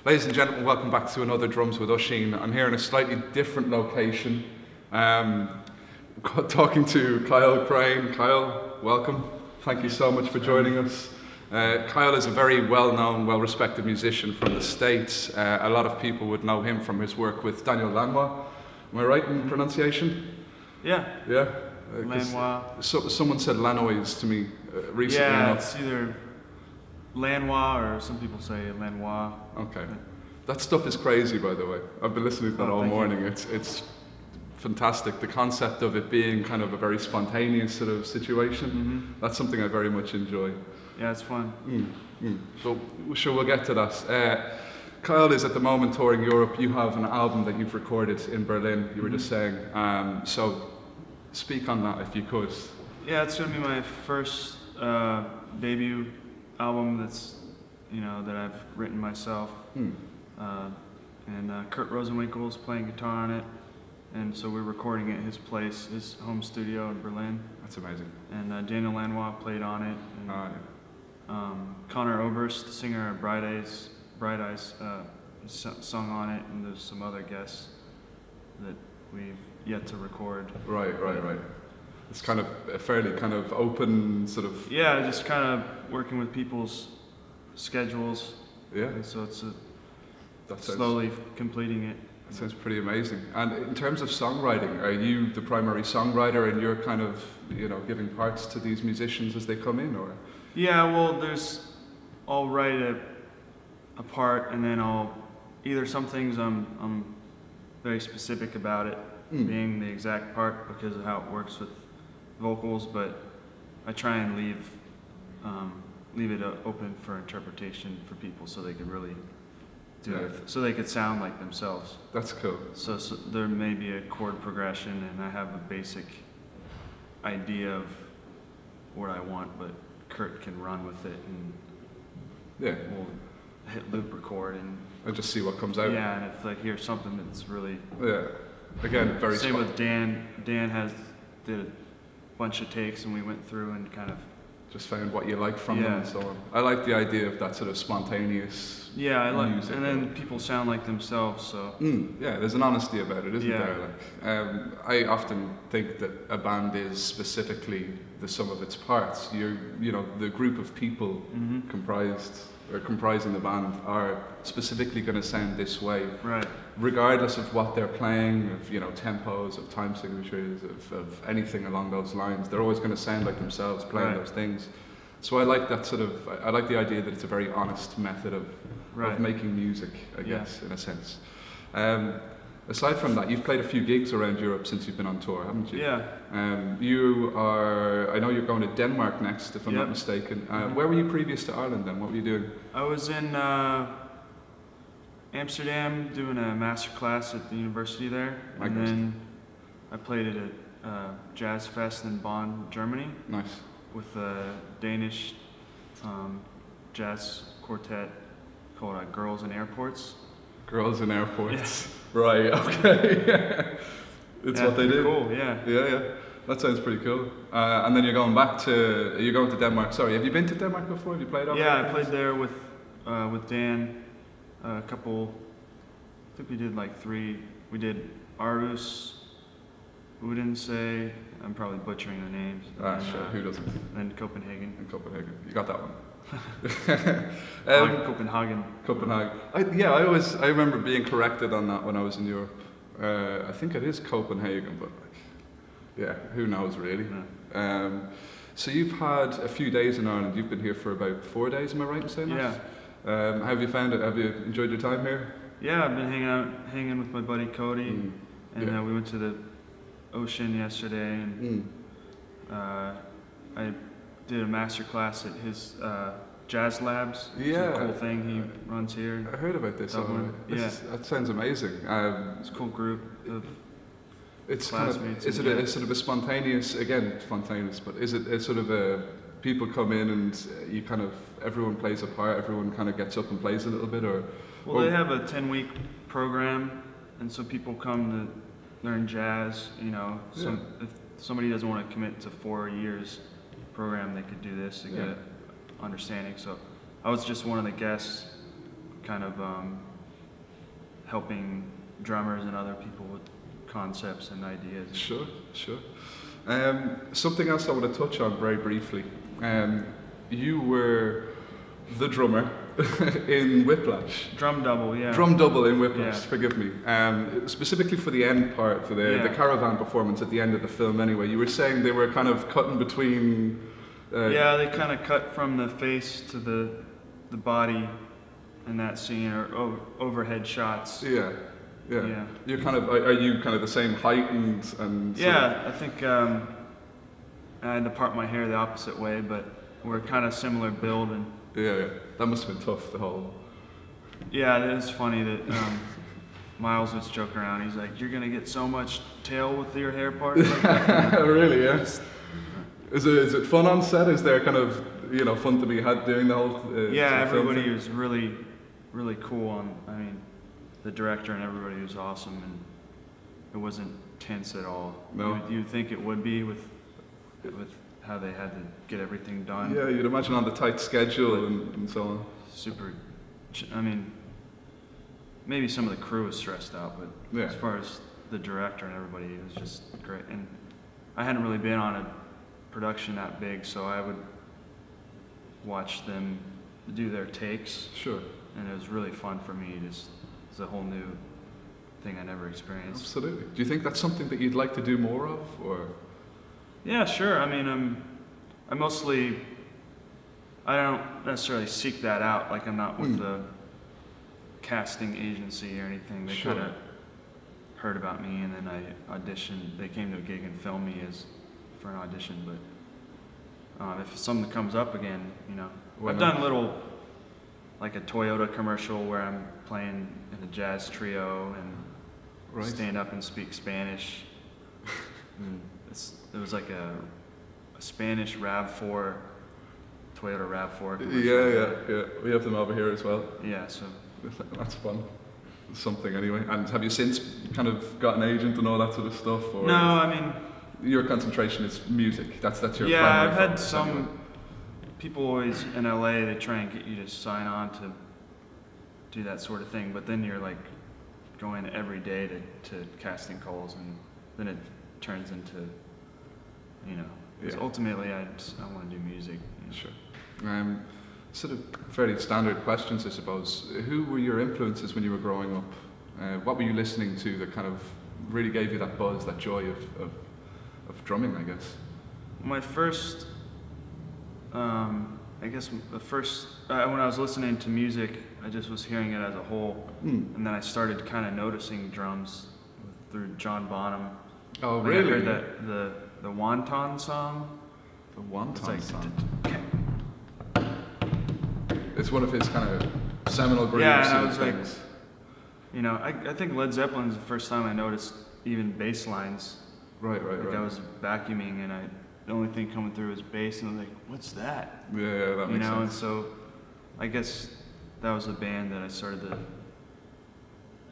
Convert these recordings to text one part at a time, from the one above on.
Ladies and gentlemen, welcome back to another Drums with Oisín. I'm here in a slightly different location, talking to Kyle Crane. Kyle, welcome. Thank you so much for joining us. Kyle is a very well-known, well-respected musician from the States. A lot of people would know him from his work with Daniel Lanois. Am I right in pronunciation? Yeah. Yeah? Lanois. Someone said Lanois to me recently. Yeah, it's either Lanois or some people say Lanois. Okay. That stuff is crazy, by the way. I've been listening to that all morning. It's fantastic. The concept of it being kind of a very spontaneous sort of situation, that's something I very much enjoy. Yeah, it's fun. So, sure, we'll get to that. Kyle is at the moment touring Europe. You have an album that you've recorded in Berlin, you were just saying. So, speak on that if you could. Yeah, it's going to be my first debut album that I've written myself. And Kurt Rosenwinkel's playing guitar on it. And so we're recording it at his place, his home studio in Berlin. That's amazing. And Daniel Lanois played on it. And, Connor Oberst, the singer of Bright Eyes, sung on it, and there's some other guests that we've yet to record. Right. It's kind of a fairly kind of open sort of... Yeah, just kind of working with people's schedules. Yeah. And so it's slowly completing it. That sounds pretty amazing. And in terms of songwriting, are you the primary songwriter and you're kind of, giving parts to these musicians as they come in, or? Yeah, well, I'll write a part, and then some things I'm very specific about it being the exact part because of how it works with vocals, but I try and leave it open for interpretation for people so they could really do it, so they could sound like themselves. That's cool. So there may be a chord progression, and I have a basic idea of what I want, but Kurt can run with it, and we'll hit loop record and just see what comes out. Yeah, and if I hear something that's really again very same with Dan. Dan did a bunch of takes, and we went through and kind of just found what you like from them and so on. I like the idea of that sort of spontaneous music. And then people sound like themselves, so. There's an honesty about it, isn't there? I often think that a band is specifically the sum of its parts. The group of people comprising the band are specifically going to sound this way, right? Regardless of what they're playing, of tempos, of time signatures, of anything along those lines. They're always going to sound like themselves playing those things. So I like that I like the idea that it's a very honest method of making music, I guess, in a sense. Aside from that, you've played a few gigs around Europe since you've been on tour, haven't you? Yeah. I know you're going to Denmark next, if I'm not mistaken. Where were you previous to Ireland then? What were you doing? I was in Amsterdam doing a master class at the university there. And then I played at a jazz fest in Bonn, Germany. Nice. With a Danish jazz quartet called Girls in Airports. Girls in Airports. Yeah. Right, okay. It's what they do. Cool, yeah. Yeah. That sounds pretty cool. And then you're going to Denmark. Sorry, have you been to Denmark before? Have you played over there? Yeah, I played there with Dan. A couple, I think we did like 3. We did Aarhus, Odense, I'm probably butchering the names. Sure, who doesn't? And Copenhagen. You got that one. Copenhagen. I remember being corrected on that when I was in Europe. I think it is Copenhagen, but who knows really. Yeah. So you've had a few days in Ireland. You've been here for about 4 days, am I right in saying that? Yeah. How have you found it? Have you enjoyed your time here? Yeah, I've been hanging with my buddy Cody, and we went to the ocean yesterday, and I did a master class at his jazz labs. It's a cool thing he runs here. I heard about this. Dublin. That sounds amazing. It's a cool group of classmates. Is it a sort of a spontaneous, but is it a sort of a people come in and you kind of, everyone plays a part, everyone kind of gets up and plays a little bit, or? Well, they have a 10-week program, and so people come to learn jazz, if somebody doesn't want to commit to 4 years program, they could do this to get understanding. So I was just one of the guests kind of helping drummers and other people with concepts and ideas. Sure. Something else I want to touch on very briefly. You were the drummer in Whiplash. Drum double, yeah. Drum double in Whiplash, Yeah. forgive me. Specifically for the end part, for the caravan performance at the end of the film anyway, you were saying they were kind of cutting between... yeah, they kind of cut from the face to the body in that scene, or overhead shots. Yeah. You're kind of, are you kind of the same height and yeah, I think I had to part my hair the opposite way, but we're kind of similar build. And yeah, that must have been tough, the whole... Yeah, it is funny that Miles was joking around. He's like, "You're gonna get so much tail with your hair part." Like that. Really, yeah. Is it fun on set? Is there kind of, you know, fun to be had doing the whole? Yeah, film everybody thing? was really cool. I mean, the director and everybody was awesome, and it wasn't tense at all. No. You'd think it would be with how they had to get everything done. Yeah, you'd imagine on the tight schedule and so on. Super. I mean, maybe some of the crew was stressed out, but Yeah. as far as the director and everybody, it was just great. And I hadn't really been on a production that big, so I would watch them do their takes, Sure. and it was really fun for me. Just it's a whole new thing I never experienced. Absolutely. Do you think that's something that you'd like to do more of, or? Yeah, sure. I mean, I don't necessarily seek that out. Like, I'm not with the casting agency or anything. They Sure. kind of heard about me, and then I auditioned. They came to a gig and filmed me for an audition. But if something comes up again, you know, Why I've not? done like a Toyota commercial where I'm playing in a jazz trio and Right. stand up and speak Spanish. And it was like a Spanish RAV4, Toyota RAV4 commercial. Yeah. We have them over here as well. Yeah, so That's fun. Something anyway. And have you since kind of got an agent and all that sort of stuff? Or no, I mean, your concentration is music. That's your yeah, primary I've had focus some anyway. people always in LA, they try and get you to sign on to do that sort of thing, but then you're like going every day to casting calls, and then it turns into, you know, 'cause Yeah. ultimately I want to do music. You know. Sure. Sort of fairly standard questions, I suppose. Who were your influences when you were growing up? What were you listening to that kind of really gave you that buzz, that joy of drumming, I guess? My first, I guess the first, when I was listening to music, I just was hearing it as a whole, and then I started kind of noticing drums through John Bonham. Oh, Like, really? I heard the Wonton song. The Wonton It's song. like, It's one of his kind of seminal grooves Yeah, and I sort of was like, things. you know, I think Led Zeppelin's the first time I noticed even bass lines. Right. Like I was vacuuming, and the only thing coming through was bass, and I was like, what's that? Yeah, that You makes know, and sense. so I guess that was a band that I started to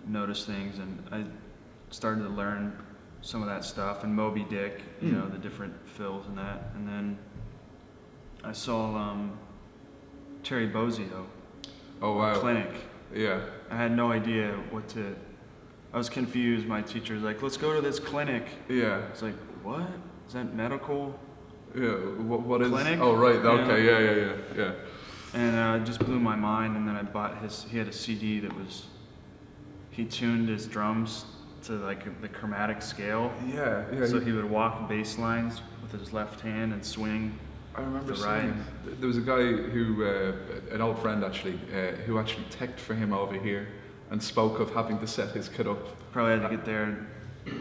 notice things, and I started to learn some of that stuff, and Moby Dick, you know, the different fills and that. And then I saw Terry Bozzio Oh, wow. Clinic. Yeah. I had no idea I was confused. My teacher was like, let's go to this clinic. Yeah. It's like, what? Is that medical? Yeah. What is? Clinic? Oh, right. Yeah. Okay. Yeah. And it just blew my mind. And then I bought he had a CD he tuned his drums to like the chromatic scale. Yeah. So he would walk bass lines with his left hand and swing. I remember the right. seeing there was a guy who, an old friend actually, who actually teched for him over here and spoke of having to set his kit up. Probably had to get there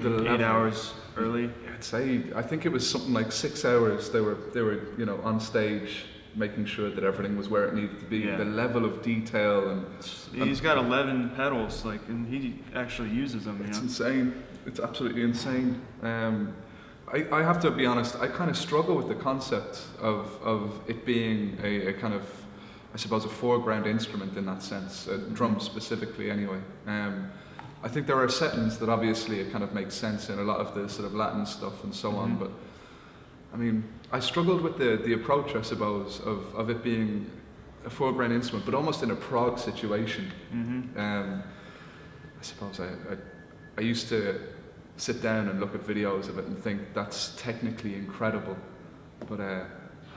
The 8 level. hours early. I'd say, I think it was something like 6 hours. They were, you know, on stage making sure that everything was where it needed to be. Yeah. The level of detail and He's got 11 pedals, like, and he actually uses them. it's You know? insane. It's absolutely insane. I have to be honest, I kind of struggle with the concept of it being a kind of, I suppose, a foreground instrument in that sense, drum specifically anyway. I think there are settings that obviously it kind of makes sense in a lot of the sort of Latin stuff and so on, but I mean, I struggled with the approach, I suppose, of it being a foreground instrument, but almost in a prog situation. I suppose I used to sit down and look at videos of it and think that's technically incredible, but I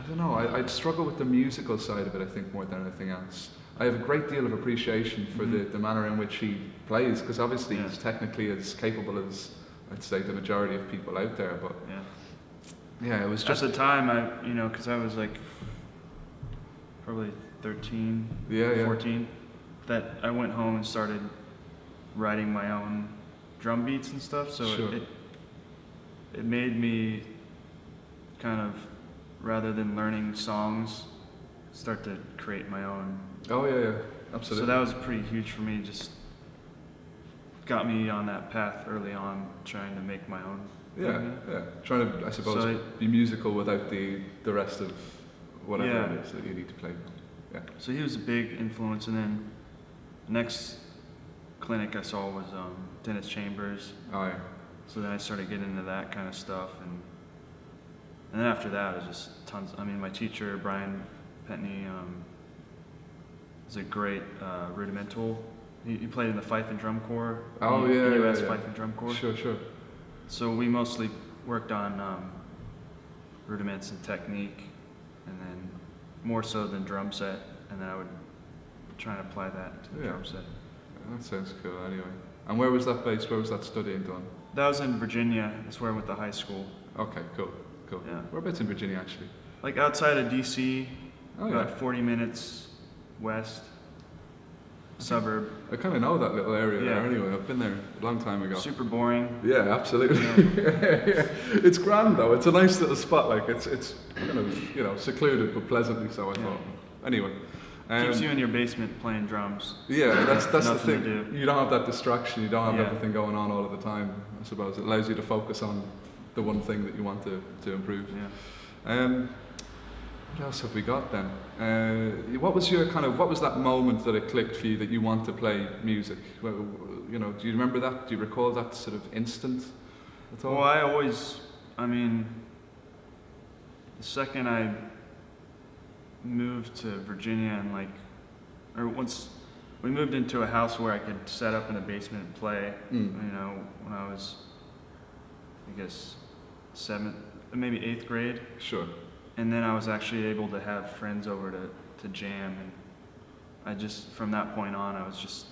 don't know, I'd struggle with the musical side of it, I think, more than anything else. I have a great deal of appreciation for the manner in which he plays, because obviously he's technically as capable as, I'd say, the majority of people out there, but yeah, it was just... At the time, because I was like probably 13, 14, that I went home and started writing my own drum beats and stuff, so it made me kind of, rather than learning songs, start to create my own. Oh yeah, absolutely. So that was pretty huge for me, just got me on that path early on, trying to make my own thing. Yeah. Trying to, I suppose, be musical without the rest of whatever it is that you need to play. Yeah. So he was a big influence, and then the next clinic I saw was Dennis Chambers. Oh yeah. So then I started getting into that kind of stuff, and then after that it was just tons. I mean, my teacher Brian Petney is a great rudimental. He played in the Fife and Drum Corps. US Fife and Drum Corps. Sure. So we mostly worked on rudiments and technique, and then more so than drum set, and then I would try and apply that to the drum set. That sounds cool anyway. And where was that based? Where was that studying done? That was in Virginia. That's where I went to high school. Okay, cool. Yeah. Whereabouts in Virginia, actually? Like outside of DC, about 40 minutes west, suburb. I kind of know that little area there anyway. I've been there a long time ago. Super boring. Yeah, absolutely. It's grand though. It's a nice little spot. Like it's kind of secluded but pleasantly so. I thought. Anyway. Keeps you in your basement playing drums. Yeah, that's the thing. Do. You don't have that distraction. You don't have everything going on all of the time. I suppose it allows you to focus on the one thing that you want to improve. Yeah. What else have we got then? What was that moment that it clicked for you that you want to play music? Well, do you remember that? Do you recall that sort of instant at all? Well, the second I moved to Virginia and once we moved into a house where I could set up in the basement and play, when I was, I guess, 7th, maybe 8th grade. Sure. And then I was actually able to have friends over to jam, and I just, from that point on, I was just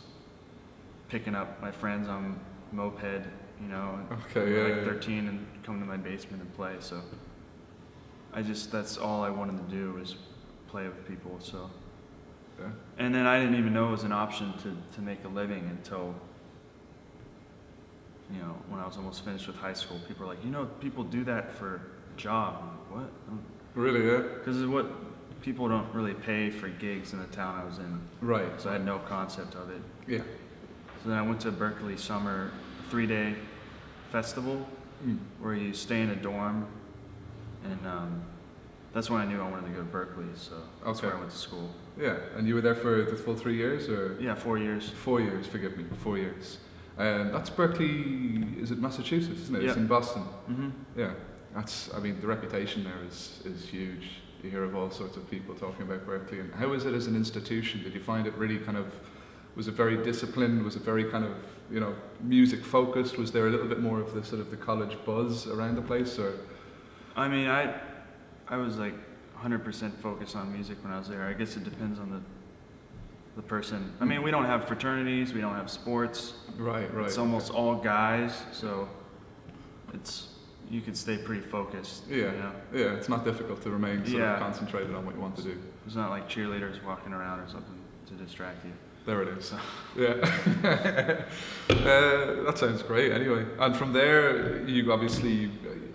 picking up my friends on moped, and 13 and come to my basement and play. So that's all I wanted to do was play with people. So, and then I didn't even know it was an option to make a living until, when I was almost finished with high school. People were like, people do that for a job. I'm like, what? Really, yeah? Because people don't really pay for gigs in the town I was in. Right. So I had no concept of it. Yeah. So then I went to Berkeley summer 3-day festival where you stay in a dorm, and that's when I knew I wanted to go to Berkeley. So that's where I went to school. Yeah, and you were there for the full 3 years, or? Yeah, 4 years. 4 years, forgive me, 4 years. That's Berkeley, is it Massachusetts, isn't it? Yeah. It's in Boston. Mm-hmm. Yeah. The reputation there is huge. You hear of all sorts of people talking about Berkeley. And how is it as an institution? Did you find it really was it very disciplined? Was it very kind of, music focused? Was there a little bit more of the sort of the college buzz around the place, or? I mean, I was like 100% focused on music when I was there. I guess it depends on the person. I mean, we don't have fraternities, we don't have sports. Right. It's almost all guys, so you could stay pretty focused. Yeah, it's not difficult to remain sort of concentrated on what you want to do. It's not like cheerleaders walking around or something to distract you. There it is. Yeah. That sounds great anyway. And from there, you obviously,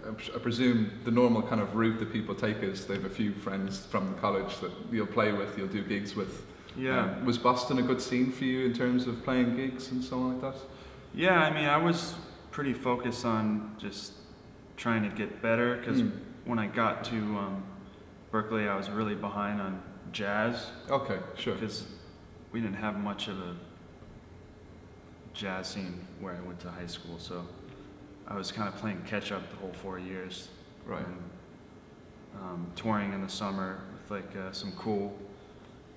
I presume the normal kind of route that people take is they have a few friends from college that you'll play with, you'll do gigs with. Yeah. Was Boston a good scene for you in terms of playing gigs and so on like that? Yeah, I mean, I was pretty focused on just trying to get better, because when I got to Berkeley, I was really behind on jazz. Okay, sure. Because we didn't have much of a jazz scene where I went to high school, so I was kind of playing catch up the whole 4 years. Right. And touring in the summer with some cool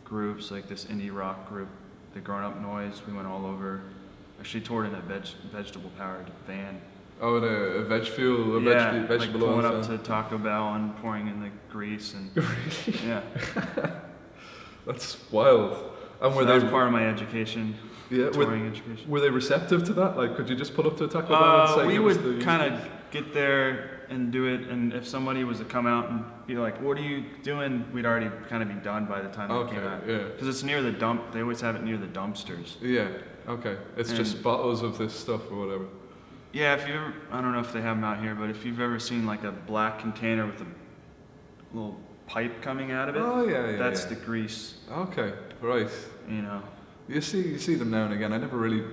groups, like this indie rock group, the Grown Up Noise. We went all over actually toured in a vegetable-powered van. Oh, and a veg fuel, vegetable like oil. pulling up to Taco Bell and pouring in the grease and yeah. That's wild. And So that was part of my education. Yeah, touring education. Were they receptive to that? Like, could you just pull up to a Taco Bell and say? We would kind of get there and do it, and if somebody was to come out and be like, "What are you doing?" We'd already kind of be done by the time they came out. Yeah. Because it's near the dump. They always have it near the dumpsters. Yeah. Okay. It's just bottles of this stuff or whatever. Yeah. If you ever, I don't know if they have them out here, but if you've ever seen like a black container with a little pipe coming out of it, oh yeah, that's the grease. Okay. Right. You know. You see them now and again. I never really.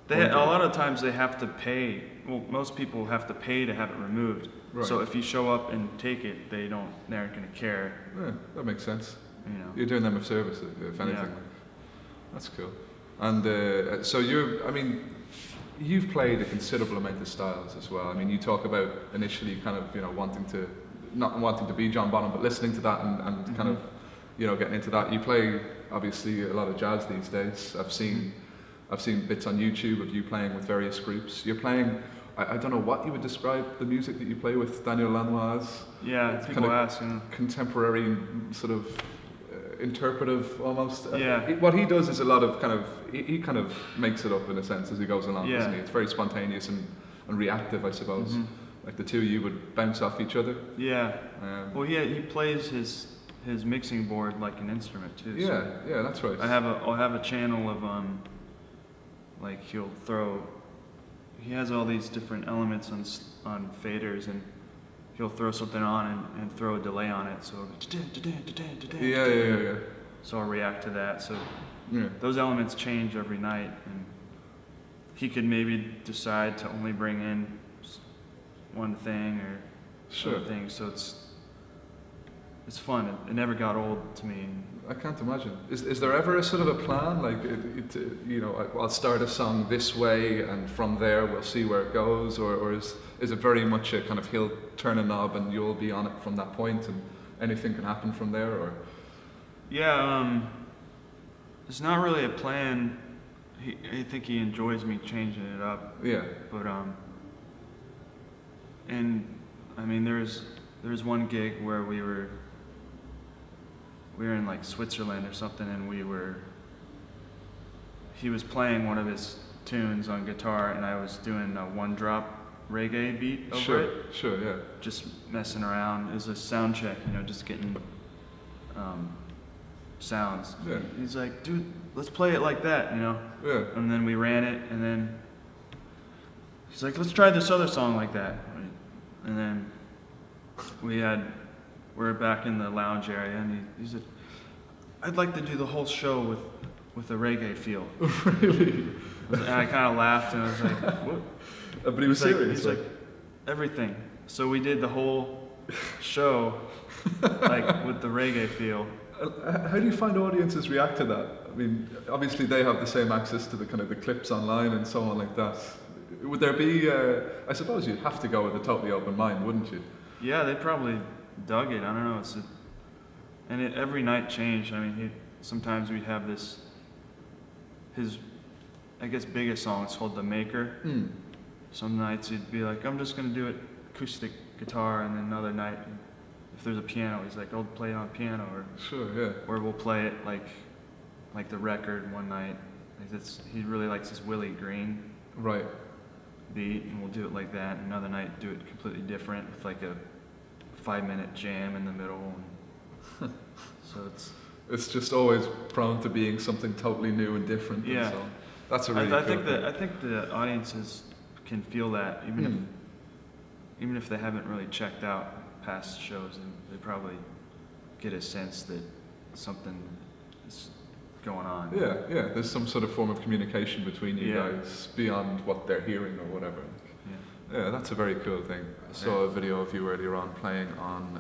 A lot of times they have to pay. Well, most people have to pay to have it removed. Right. So if you show up and take it, they aren't going to care. Yeah, that makes sense. You know. You're doing them a service, if anything. Yeah. That's cool. And so you've played a considerable amount of styles as well. I mean, you talk about initially kind of not wanting to be John Bonham, but listening to that and kind of getting into that. You play obviously a lot of jazz these days. I've seen bits on YouTube of you playing with various groups. You're playing, I don't know what you would describe the music that you play with Daniel Lanois as. Yeah, it's people kind of ask. contemporary, sort of interpretive almost. Yeah. What he does is a lot of he kind of makes it up in a sense as he goes along, doesn't he? It's very spontaneous and reactive, I suppose. Mm-hmm. Like the two of you would bounce off each other. Yeah. Well, he plays his mixing board like an instrument too. Yeah, so yeah, that's right. I'll have a channel of like he has all these different elements on faders, and he'll throw something on and throw a delay on it, so yeah. So I'll react to that. So yeah. those elements change every night, and he could maybe decide to only bring in one thing or other things. So it's fun. It never got old to me. I can't imagine. Is there ever a sort of a plan, like I'll start a song this way, and from there we'll see where it goes, or is it very much a kind of he'll turn a knob and you'll be on it from that point, and anything can happen from there, or? Yeah, it's not really a plan. I think he enjoys me changing it up. Yeah. But and I mean, there's one gig where we were in like Switzerland or something, and he was playing one of his tunes on guitar, and I was doing a one drop reggae beat over it. Sure, yeah. Just messing around. It was a sound check, just getting sounds. Yeah. He's like, dude, let's play it like that, Yeah. And then we ran it, and then he's like, let's try this other song like that. And then we're back in the lounge area, and he said, I'd like to do the whole show with a reggae feel. Really? And I kind of laughed, and I was like, what? But he was serious. He's like, everything. So we did the whole show like with the reggae feel. How do you find audiences react to that? I mean, obviously they have the same access to the kind of the clips online and so on like that. Would there be? I suppose you'd have to go with a totally open mind, wouldn't you? Yeah, they probably dug it. I don't know. Every night changed. I mean, sometimes we'd have his, I guess, biggest song. It's called "The Maker." Mm. Some nights he'd be like, "I'm just gonna do it acoustic guitar," and then another night, if there's a piano, he's like, "I'll play it on piano," or sure, yeah. Or we'll play it like the record one night. He really likes this Willie Green Right. beat, and we'll do it like that. And another night, do it completely different with like a 5-minute jam in the middle. And so it's just always prone to being something totally new and different. Yeah. And so that's a really I cool thing. I think the audiences can feel that even if they haven't really checked out past shows, and they probably get a sense that something is going on. Yeah. There's some sort of form of communication between you Yeah. guys beyond what they're hearing or whatever. Yeah, that's a very cool thing. I saw a video of you earlier on playing on,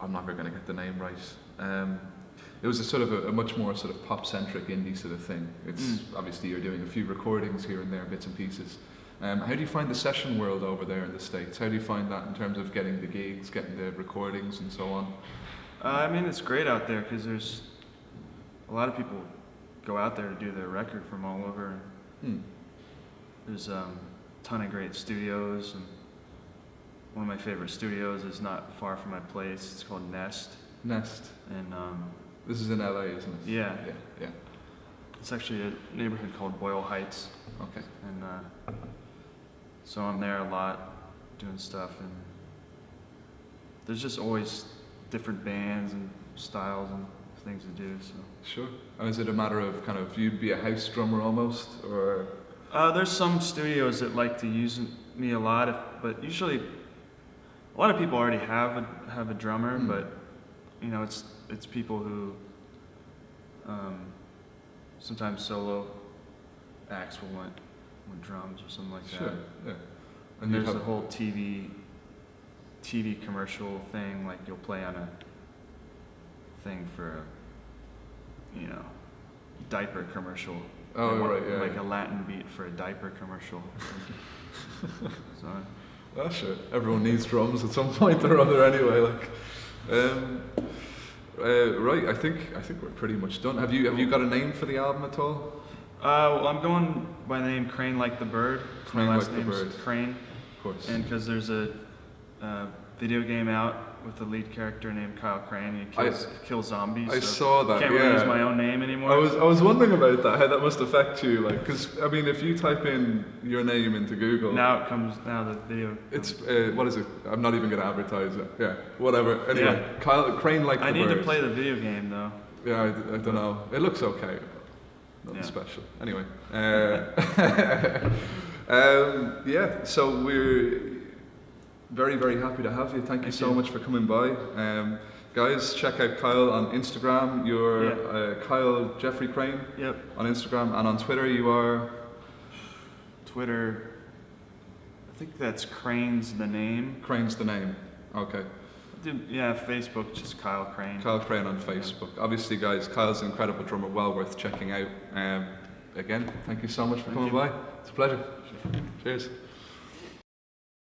I'm never going to get the name right. It was a sort of a much more sort of pop-centric indie sort of thing. It's obviously you're doing a few recordings here and there, bits and pieces. How do you find the session world over there in the States? How do you find that in terms of getting the gigs, getting the recordings and so on? I mean, it's great out there, 'cause there's a lot of people go out there to do their record from all over. There's a ton of great studios, and one of my favorite studios is not far from my place. It's called Nest. Nest. And this is in LA, isn't it? yeah, Yeah. it's actually a neighborhood called Boyle Heights. Okay. And so I'm there a lot doing stuff, and there's just always different bands and styles and things to do. So Sure. And is it a matter of kind of you'd be a house drummer almost, or? there's some studios that like to use me a lot, but usually a lot of people already have a drummer, but you know, it's people who sometimes solo acts will want drums or something like Sure. that. Yeah. And there's the whole TV commercial thing, like you'll play on a thing for a, diaper commercial. Oh, right, yeah. Like a Latin beat for a diaper commercial. So, Well, sure. Everyone needs drums at some point or other, anyway. Like, right. I think we're pretty much done. Have you got a name for the album at all? well, I'm going by the name Crane Like the Bird. Crane My last Like the name's Bird. Crane, Of course. and because there's a video game out with the lead character named Kyle Crane. He kills zombies. I so saw that. Can't yeah. really use my own name anymore. I was wondering about that. How that must affect you, like, because I mean, if you type in your name into Google, Now the video. it's what is it? I'm not even going to advertise it. Yeah, whatever. Anyway, Yeah. Kyle Crane Like the I need Bird. to play the video game though. Yeah, I don't know. It looks okay. Nothing Yeah. special. Anyway. Yeah, so we're very, very happy to have you. Thank you so much for coming by. Guys, check out Kyle on Instagram. You're Kyle Jeffrey Crane Yep. on Instagram, and on Twitter you are... Twitter. I think that's Crane's the name. Crane's the name. Okay. Yeah, Facebook, just Kyle Crane. Kyle Crane on Facebook. Obviously, guys, Kyle's an incredible drummer, well worth checking out. Again, thank you so much for coming by. It's a pleasure. Cheers.